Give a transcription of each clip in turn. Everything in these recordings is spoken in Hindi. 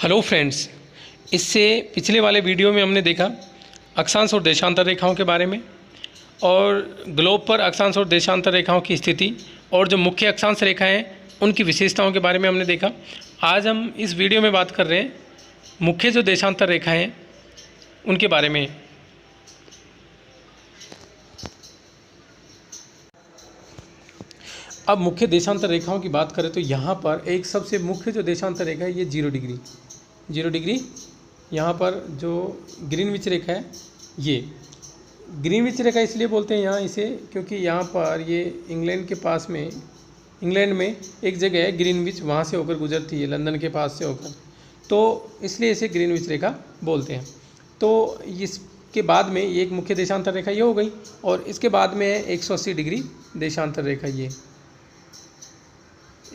हेलो फ्रेंड्स, इससे पिछले वाले वीडियो में हमने देखा अक्षांश और देशांतर रेखाओं के बारे में और ग्लोब पर अक्षांश और देशांतर रेखाओं की स्थिति और जो मुख्य अक्षांश रेखाएं हैं उनकी विशेषताओं के बारे में हमने देखा। आज हम इस वीडियो में बात कर रहे हैं मुख्य जो देशांतर रेखाएं हैं उनके बारे में। अब मुख्य देशांतर रेखाओं की बात करें तो यहाँ पर एक सबसे मुख्य जो देशांतर रेखा है ये 0 डिग्री यहाँ पर जो ग्रीनविच रेखा है, ये ग्रीनविच रेखा इसलिए बोलते हैं यहाँ इसे क्योंकि यहाँ पर ये इंग्लैंड में एक जगह है ग्रीनविच, वहाँ से होकर गुजरती है, लंदन के पास से होकर, तो इसलिए इसे ग्रीनविच रेखा बोलते हैं। तो इसके बाद में ये एक मुख्य देशांतर रेखा ये हो गई और इसके बाद में है 180 डिग्री देशांतर रेखा, ये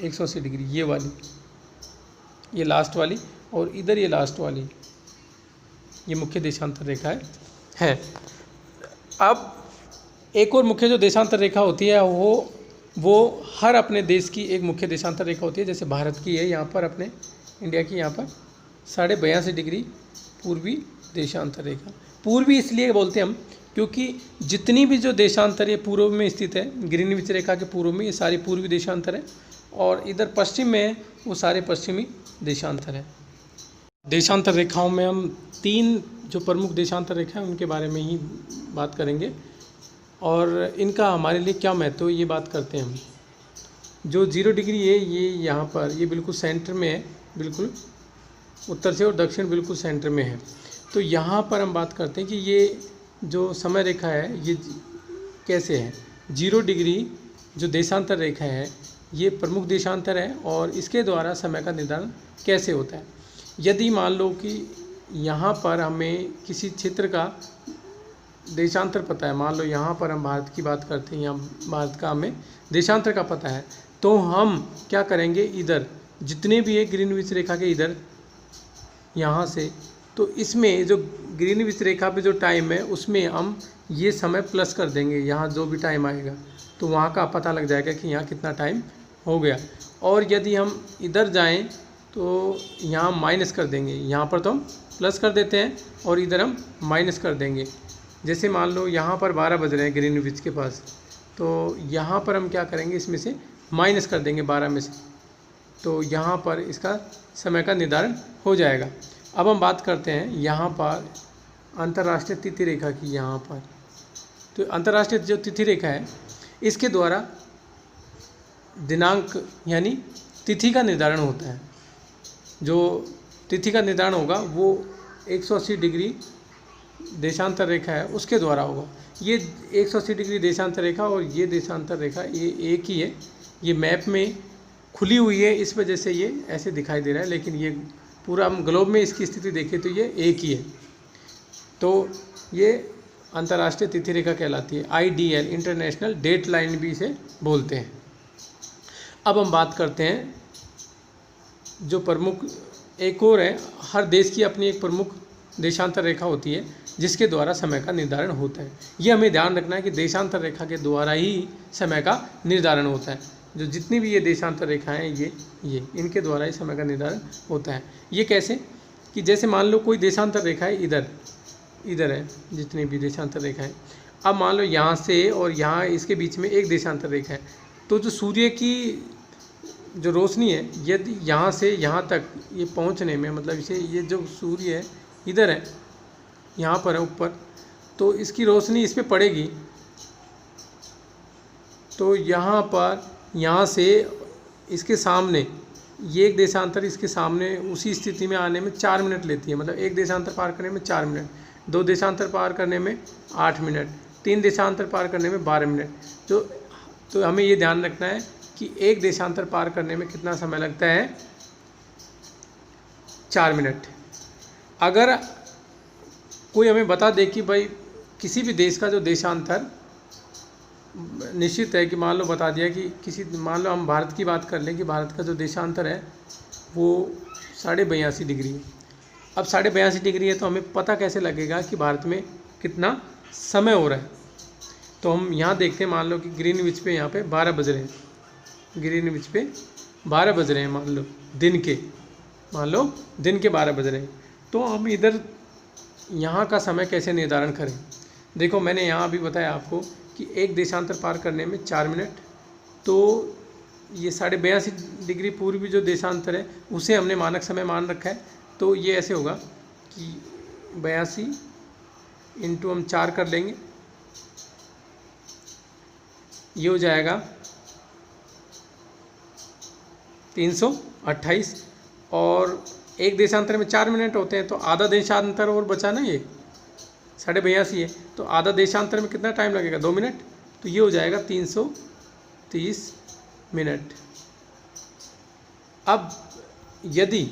180 डिग्री ये वाली, ये लास्ट वाली और इधर ये लास्ट वाली, ये मुख्य देशांतर रेखा है। अब एक और मुख्य जो देशांतर रेखा होती है वो हर अपने देश की एक मुख्य देशांतर रेखा होती है। जैसे भारत की है यहाँ पर, अपने इंडिया की यहाँ पर 82.5 डिग्री पूर्वी देशांतर रेखा। पूर्वी इसलिए बोलते हैं हम क्योंकि जितनी भी जो देशांतर ये पूर्व में स्थित है, ग्रीनविच रेखा के पूर्व में, ये सारी पूर्वी देशांतर है और इधर पश्चिम में है वो सारे पश्चिमी देशांतर है। देशांतर रेखाओं में हम 3 जो प्रमुख देशांतर रेखा है उनके बारे में ही बात करेंगे और इनका हमारे लिए क्या महत्व है ये बात करते हैं हम। जो 0 डिग्री है ये यहाँ पर, ये बिल्कुल सेंटर में है, बिल्कुल उत्तर से और दक्षिण बिल्कुल सेंटर में है। तो यहाँ पर हम बात करते हैं कि ये जो समय रेखा है ये कैसे है। 0 डिग्री जो देशांतर रेखा है ये प्रमुख देशांतर है और इसके द्वारा समय का निर्धारण कैसे होता है। यदि मान लो कि यहाँ पर हमें किसी क्षेत्र का देशांतर पता है, मान लो यहाँ पर हम भारत की बात करते हैं, यहाँ भारत का हमें देशांतर का पता है, तो हम क्या करेंगे, इधर जितने भी है ग्रीनविच रेखा के इधर यहाँ से, तो इसमें जो ग्रीनविच रेखा पे जो टाइम है उसमें हम ये समय प्लस कर देंगे, यहाँ जो भी टाइम आएगा तो वहाँ का पता लग जाएगा कि यहाँ कितना टाइम हो गया। और यदि हम इधर जाएं तो यहाँ माइनस कर देंगे, यहाँ पर तो हम प्लस कर देते हैं और इधर हम माइनस कर देंगे। जैसे मान लो यहाँ पर 12 बज रहे हैं ग्रीनविच के पास, तो यहाँ पर हम क्या करेंगे, इसमें से माइनस कर देंगे 12 में से, तो यहाँ पर इसका समय का निर्धारण हो जाएगा। अब हम बात करते हैं यहाँ पर अंतर्राष्ट्रीय तिथि रेखा की। यहाँ पर तो अंतर्राष्ट्रीय जो तिथि रेखा है इसके द्वारा दिनांक यानी तिथि का निर्धारण होता है। जो तिथि का निर्धारण होगा वो 180 डिग्री देशांतर रेखा है उसके द्वारा होगा। ये 180 डिग्री देशांतर रेखा और ये देशांतर रेखा ये एक ही है, ये मैप में खुली हुई है, इस वजह से ये ऐसे दिखाई दे रहा है, लेकिन ये पूरा हम ग्लोब में इसकी स्थिति देखें तो ये एक ही है। तो ये अंतर्राष्ट्रीय तिथि रेखा कहलाती है, IDL इंटरनेशनल डेट लाइन भी इसे बोलते हैं। अब हम बात करते हैं जो प्रमुख एक और है, हर देश की अपनी एक प्रमुख देशांतर रेखा होती है जिसके द्वारा समय का निर्धारण होता है। ये हमें ध्यान रखना है कि देशांतर रेखा के द्वारा ही समय का निर्धारण होता है। जो जितनी भी ये देशांतर रेखाएं हैं ये इनके द्वारा ही समय का निर्धारण होता है। ये कैसे कि जैसे मान लो कोई देशांतर रेखा है इधर है, जितनी भी देशांतर रेखा है, अब मान लो यहाँ से और यहाँ इसके बीच में एक देशांतर रेखा है, तो जो सूर्य की जो रोशनी है यदि यहाँ से यहाँ तक ये पहुँचने में, मतलब इसे ये जो सूर्य है इधर है, यहाँ पर है ऊपर, तो इसकी रोशनी इस पर पड़ेगी, तो यहाँ पर यहाँ से इसके सामने ये एक देशांतर इसके सामने उसी स्थिति में आने में 4 मिनट लेती है। मतलब एक देशांतर पार करने में 4 मिनट, 2 देशांतर पार करने में 8 मिनट, 3 देशांतर पार करने में 12 मिनट। तो हमें ये ध्यान रखना है कि एक देशांतर पार करने में कितना समय लगता है, 4 मिनट। अगर कोई हमें बता दे कि भाई किसी भी देश का जो देशांतर निश्चित है, कि मान लो बता दिया कि मान लो हम भारत की बात कर लें कि भारत का जो देशांतर है वो 82.5 डिग्री है। अब 82.5 डिग्री है तो हमें पता कैसे लगेगा कि भारत में कितना समय हो रहा है। तो हम यहाँ देखते हैं, मान लो कि ग्रीनविच पे यहाँ पे 12 बज रहे हैं, ग्रीनविच पे 12 बज रहे हैं मान लो दिन के, मान लो दिन के 12 बज रहे हैं, तो हम इधर यहाँ का समय कैसे निर्धारण करें। देखो मैंने यहाँ भी बताया आपको कि एक देशांतर पार करने में 4 मिनट, तो ये 82.5 डिग्री पूर्वी जो देशांतर है उसे हमने मानक समय मान रखा है। तो ये ऐसे होगा कि 82 इंटू हम 4 कर लेंगे, ये हो जाएगा 328, और एक देशांतर में 4 मिनट होते हैं, तो आधा देशांतर और बचा ना, ये 82.5 है, तो आधा देशांतर में कितना टाइम लगेगा, 2 मिनट, तो ये हो जाएगा 330 मिनट। अब यदि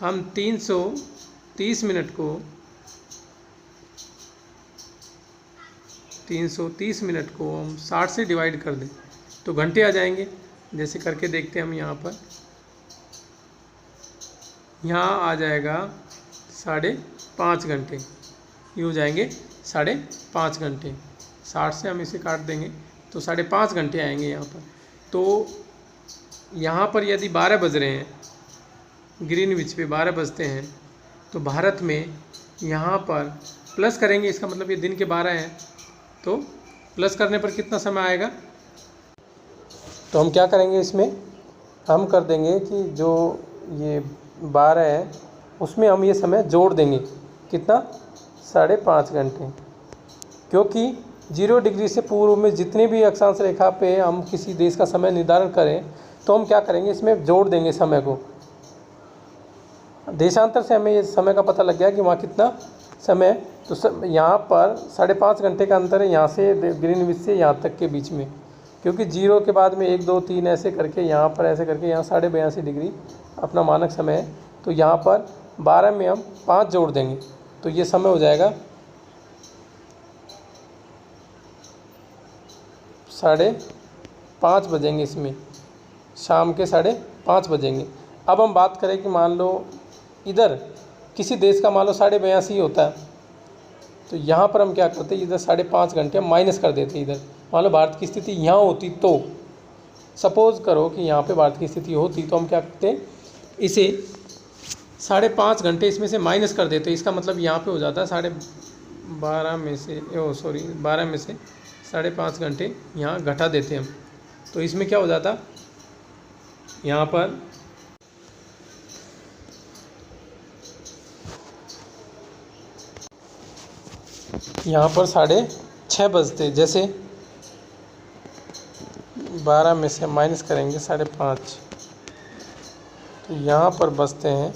हम 330 मिनट को 330 मिनट को हम 60 से डिवाइड कर दें तो घंटे आ जाएंगे। जैसे करके देखते हैं हम, यहाँ आ जाएगा 5.5 घंटे, ये हो जाएंगे 5.5 घंटे। 60 से हम इसे काट देंगे तो 5.5 घंटे आएंगे यहाँ पर। तो यहाँ पर यदि 12 बज रहे हैं, ग्रीनविच पे 12 बजते हैं, तो भारत में यहाँ पर प्लस करेंगे, इसका मतलब ये दिन के 12 हैं, तो प्लस करने पर कितना समय आएगा। तो हम क्या करेंगे, इसमें हम कर देंगे कि जो ये 12 है उसमें हम ये समय जोड़ देंगे, कितना, 5.5 घंटे, क्योंकि 0 डिग्री से पूर्व में जितने भी अक्षांश रेखा पे हम किसी देश का समय निर्धारण करें तो हम क्या करेंगे, इसमें जोड़ देंगे समय को। देशांतर से हमें ये समय का पता लग गया कि वहाँ कितना समय, तो यहाँ पर 5.5 घंटे का अंतर है यहाँ से ग्रीनविच से यहाँ तक के बीच में, क्योंकि 0 के बाद में 1 2 3 ऐसे करके यहाँ पर ऐसे करके यहाँ 82.5 डिग्री अपना मानक समय है। तो यहाँ पर 12 में हम 5 जोड़ देंगे तो ये समय हो जाएगा 5:30 बजेंगे, इसमें शाम के 5:30 बजेंगे। अब हम बात करें कि मान लो इधर किसी देश का मान लो 82.5 होता है, तो यहाँ पर हम क्या करते हैं, इधर 5.5 घंटे हम माइनस कर देते हैं। इधर मान लो भारत की स्थिति यहाँ होती, तो सपोज़ करो कि यहाँ पे भारत की स्थिति होती, तो हम क्या करते हैं, इसे 5.5 घंटे इसमें से माइनस कर देते हैं। इसका मतलब यहाँ पे हो जाता है 12 में से 5.5 घंटे यहाँ घटा देते हैं हम। तो इसमें क्या हो जाता, यहाँ पर यहाँ पर 6:30 बजते, जैसे 12 में से माइनस करेंगे 5.5, तो यहाँ पर बजते हैं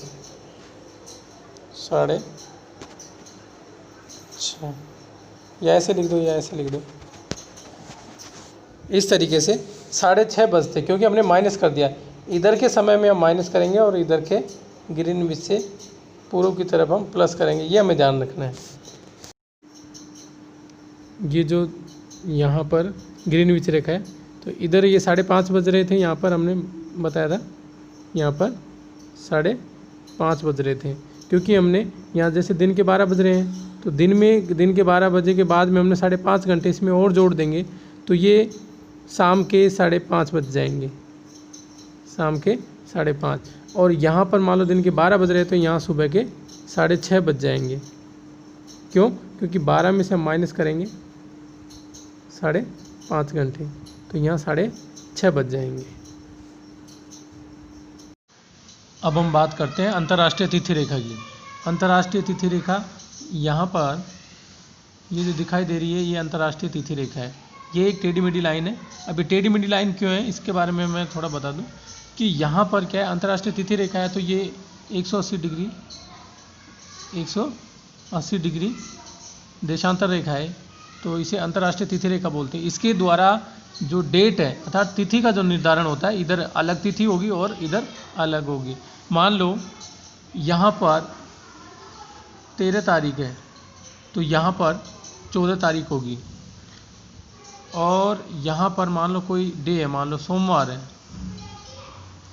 6:30, या ऐसे लिख दो, इस तरीके से 6:30 बजते, क्योंकि हमने माइनस कर दिया। इधर के समय में हम माइनस करेंगे और इधर के ग्रीनविच से पूर्व की तरफ हम प्लस करेंगे, ये हमें ध्यान रखना है। ये जो यहाँ पर ग्रीनविच रेखा है, तो इधर ये 5:30 बज रहे थे, यहाँ पर हमने बताया था यहाँ पर 5:30 बज रहे थे, क्योंकि हमने यहाँ जैसे दिन के 12 बज रहे हैं, तो दिन के 12 बजे के बाद में हमने 5.5 घंटे इसमें और जोड़ देंगे, तो ये शाम के 5:30 बज जाएंगे, शाम के 5:30। और यहाँ पर मान लो दिन के 12 बज रहे हैं, तो यहाँ सुबह के 6:30 बज जाएंगे। क्यों? क्योंकि 12 में से हम माइनस करेंगे 5.5 घंटे, तो यहाँ 6:30 बज जाएंगे। अब हम बात करते हैं अंतर्राष्ट्रीय तिथि रेखा की। अंतर्राष्ट्रीय तिथि रेखा यहाँ पर ये जो दिखाई दे रही है, ये अंतर्राष्ट्रीय तिथि रेखा है। ये एक टेढ़ी मेढ़ी लाइन है। अब ये टेढ़ी मेढ़ी लाइन क्यों है, इसके बारे में मैं थोड़ा बता दूं कि यहाँ पर क्या है, अंतर्राष्ट्रीय तिथि रेखा है, तो ये 180 डिग्री देशांतर रेखा है, तो इसे अंतर्राष्ट्रीय तिथि रेखा बोलते हैं। इसके द्वारा जो डेट है अर्थात तिथि का जो निर्धारण होता है, इधर अलग तिथि होगी और इधर अलग होगी। मान लो यहाँ पर 13 तारीख है, तो यहाँ पर 14 तारीख होगी, और यहाँ पर मान लो कोई डे है, मान लो सोमवार है,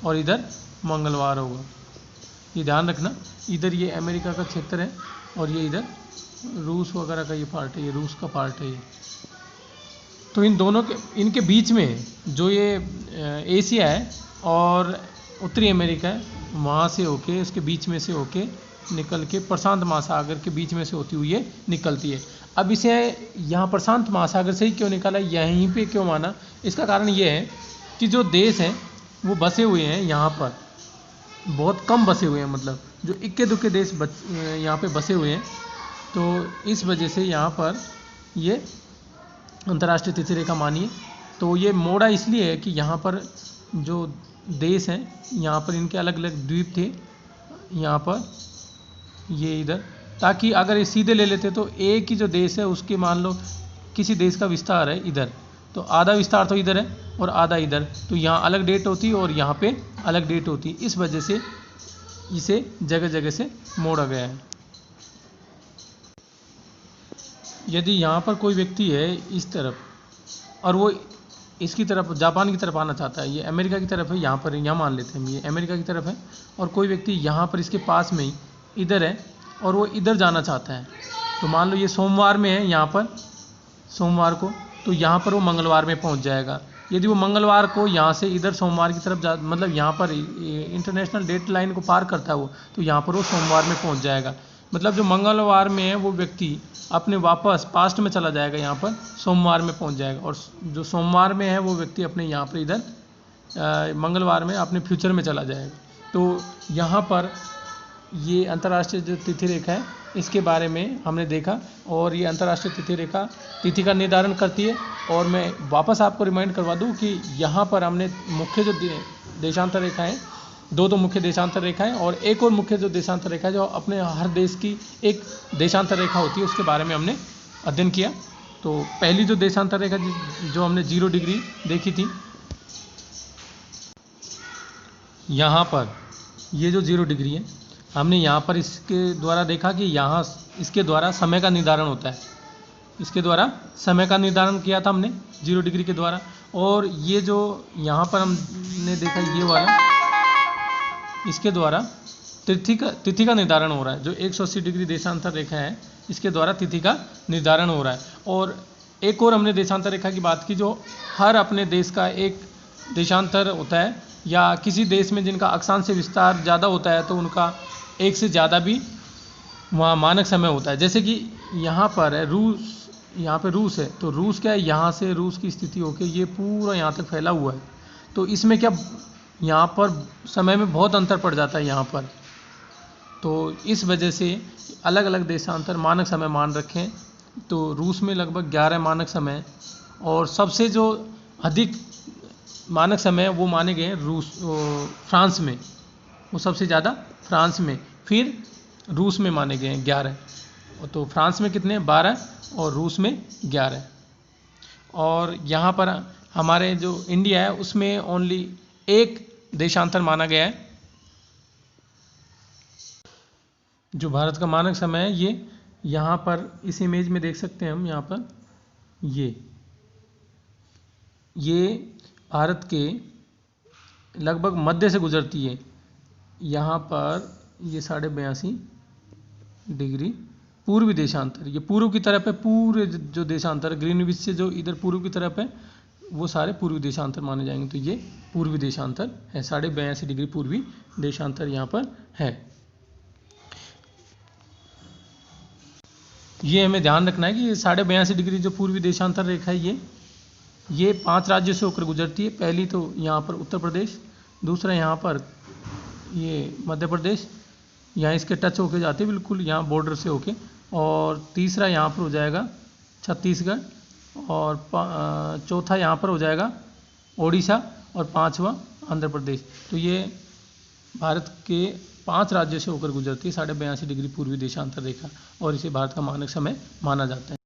और इधर मंगलवार होगा। ये ध्यान रखना, इधर ये अमेरिका का क्षेत्र है और ये इधर रूस वगैरह का ये पार्ट है, ये रूस का पार्ट है ये। तो इन दोनों के इनके बीच में जो ये एशिया है और उत्तरी अमेरिका है, वहाँ से होके इसके बीच में से होके निकल के प्रशांत महासागर के बीच में से होती हुई ये निकलती है। अब इसे यहाँ प्रशांत महासागर से ही क्यों निकाला, यहीं पे क्यों माना, इसका कारण ये है कि जो देश हैं वो बसे हुए हैं यहाँ पर, बहुत कम बसे हुए हैं, मतलब जो इक्के दुक्के देश यहाँ पे बसे हुए हैं। तो इस वजह से यहाँ पर ये अंतर्राष्ट्रीय तिथि रेखा मानिए। तो ये मोड़ा इसलिए है कि यहाँ पर जो देश हैं यहाँ पर इनके अलग अलग द्वीप थे यहाँ पर, ये इधर, ताकि अगर ये सीधे ले लेते तो एक ही जो देश है उसके मान लो किसी देश का विस्तार है इधर, तो आधा विस्तार तो इधर है और आधा इधर, तो यहाँ अलग डेट होती और यहाँ पे अलग डेट होती। इस वजह से इसे जगह जगह से मोड़ा गया है। यदि यहाँ पर कोई व्यक्ति है इस तरफ और वो इसकी तरफ जापान की तरफ आना चाहता है, ये अमेरिका की तरफ है, यहाँ पर यहाँ मान लेते हैं हम ये अमेरिका की तरफ है, और कोई व्यक्ति यहाँ पर इसके पास में ही इधर है और वो इधर जाना चाहता है, तो मान लो ये सोमवार में है यहाँ पर, सोमवार को, तो यहाँ पर वो मंगलवार में पहुँच जाएगा। यदि वो मंगलवार को यहाँ से इधर सोमवार की तरफ मतलब यहाँ पर इंटरनेशनल डेट लाइन को पार करता है वो, तो यहाँ पर वो सोमवार में पहुँच जाएगा। मतलब जो मंगलवार में है वो व्यक्ति अपने वापस पास्ट में चला जाएगा, यहाँ पर सोमवार में पहुँच जाएगा, और जो सोमवार में है वो व्यक्ति अपने यहाँ पर इधर मंगलवार में अपने फ्यूचर में चला जाएगा। तो यहाँ पर ये अंतर्राष्ट्रीय जो तिथि रेखा है इसके बारे में हमने देखा, और ये अंतर्राष्ट्रीय तिथि रेखा तिथि का निर्धारण करती है। और मैं वापस आपको रिमाइंड करवा दूं कि यहाँ पर हमने मुख्य जो देशांतर रेखा है, दो मुख्य देशांतर रेखा है और एक और मुख्य जो देशांतर रेखा है जो अपने हर देश की एक देशांतर रेखा होती है उसके बारे में हमने अध्ययन किया। तो पहली जो देशांतर रेखा जो हमने 0 डिग्री देखी थी, यहाँ पर ये जो 0 डिग्री है हमने यहाँ पर इसके द्वारा देखा कि यहाँ इसके द्वारा समय का निर्धारण होता है, इसके द्वारा समय का निर्धारण किया था हमने 0 डिग्री के द्वारा। और ये जो यहाँ पर हमने देखा ये वाला, इसके द्वारा तिथि का निर्धारण हो रहा है। जो 180 डिग्री देशांतर रेखा है इसके द्वारा तिथि का निर्धारण हो रहा है। और एक और हमने देशांतर रेखा की बात की, जो हर अपने देश का एक देशांतर होता है, या किसी देश में जिनका अक्षांश से विस्तार ज़्यादा होता है तो उनका एक से ज़्यादा भी वहाँ मानक समय होता है। जैसे कि यहाँ पर है रूस, यहाँ पे रूस है, तो रूस क्या है, यहाँ से रूस की स्थिति होके ये पूरा यहाँ तक फैला हुआ है, तो इसमें क्या यहाँ पर समय में बहुत अंतर पड़ जाता है यहाँ पर। तो इस वजह से अलग अलग देशांतर मानक समय मान रखे हैं। तो रूस में लगभग 11 मानक समय, और सबसे जो अधिक मानक समय वो माने गए फ्रांस में, वो सबसे ज़्यादा फ्रांस में, फिर रूस में माने गए हैं 11। तो फ्रांस में कितने, 12, और रूस में 11। और यहाँ पर हमारे जो इंडिया है उसमें ओनली एक देशांतर माना गया है। जो भारत का मानक समय है ये यहाँ पर इस इमेज में देख सकते हैं हम, यहाँ पर ये भारत के लगभग मध्य से गुजरती है। यहाँ पर ये 82.5 डिग्री पूर्वी देशांतर, ये पूर्व की तरफ है, पूरे जो देशांतर ग्रीनविच से जो इधर पूर्व की तरफ है वो सारे पूर्वी देशांतर माने जाएंगे। तो ये पूर्वी देशांतर है, 82.5 डिग्री पूर्वी देशांतर यहाँ पर है। ये हमें ध्यान रखना है कि ये 82.5 डिग्री जो पूर्वी देशांतर रेखा है ये 5 राज्यों से होकर गुजरती है। पहली तो यहाँ पर उत्तर प्रदेश, दूसरा यहाँ पर ये मध्य प्रदेश, यहाँ इसके टच होके जाती है बिल्कुल यहाँ बॉर्डर से होके, और तीसरा यहाँ पर हो जाएगा छत्तीसगढ़, और चौथा यहाँ पर हो जाएगा ओडिशा, और 5वां आंध्र प्रदेश। तो ये भारत के 5 राज्यों से होकर गुजरती है 82.5 डिग्री पूर्वी देशांतर रेखा, और इसे भारत का मानक समय माना जाता है।